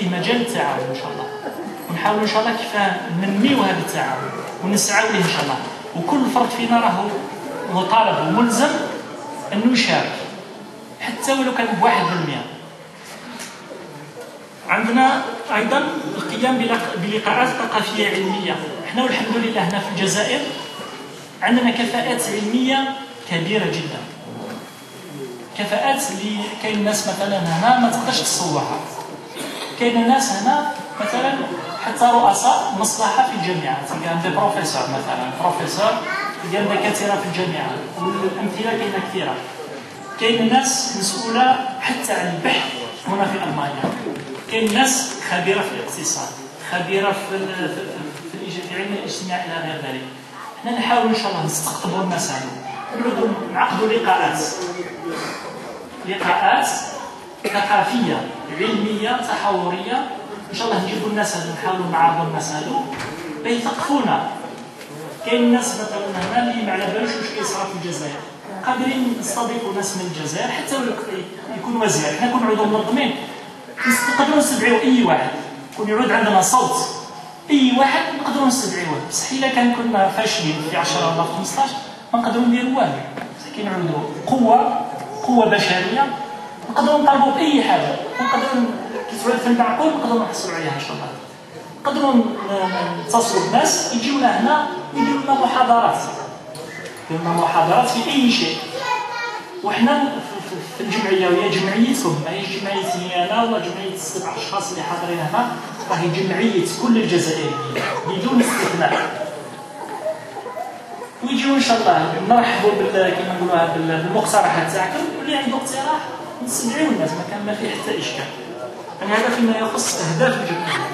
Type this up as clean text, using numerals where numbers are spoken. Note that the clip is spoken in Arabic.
فيه مجال للتعاون ان شاء الله، ونحاولوا ان شاء الله كيف ننميو هذا التعاون ونسعوا ليه ان شاء الله. وكل فرد فينا راه مطالب وملزم انه يشارك حتى ولو كان ب1%. عندنا ايضا القيام بلقاءات ثقافيه علميه. احنا والحمد لله هنا في الجزائر عندنا كفاءات علميه كبيره جدا، كفاءات اللي كاين ناس مثلا هنا ما تقدرش تصورها. كاين ناس هنا مثلا حتى رؤساء مصلحه في الجامعات، عندنا بروفيسور مثلا، بروفيسور ديال دكاتره في الجامعه، والامثله كاينه كثيره. كاين ناس مسؤوله حتى عن البحث هنا في المانيا، كاين ناس خبيره في الاقتصاد، خبيره في علم الاجتماع الى غير ذلك. حنا نحاول ان شاء الله نستقطبوا الناس هذو، نعقدوا لقاءات ثقافيه علميه تحاوريه ان شاء الله. نجيبوا الناس هذو، نحاولوا نعرضوا الناس هذو بيثقفونا. كاين ناس مثلا هنا اللي ما على بالوش واش كيصرا في الجزائر، قادرين نستضيفوا ناس من الجزائر حتى يكون وزير. حنا كون عضو منظمين نقدروا نستدعيو اي واحد، كون يعود عندنا صوت اي واحد نقدروا نستدعيوه. بصح الا كان كنا فاشلين في 10 ولا 15 ما نقدروا نديروا والو. بصح كاين عندنا قوه بشريه نقدروا نطالبوا باي حاجه، ونقدروا كيتسوى في المعقول نقدروا نحصلوا عليها ان شاء الله. نقدروا نتصلوا بالناس يجيونا هنا ويديروا لنا محاضرات في اي شيء. وحنا في الجمعيه وهي جمعيتكم، ماهيش جمعيتي انا ولا جمعيه 7 اشخاص اللي حاضرين هنا، راهي جمعيه كل الجزائريين بدون استثناء. ويجيو ان شاء الله نرحبوا كما نقولوها بالمقترحات تاعكم، واللي عنده اقتراح نستدعيو الناس، ما كان ما فيه حتى اشكال. يعني هذا فيما يخص اهداف الجمعيه.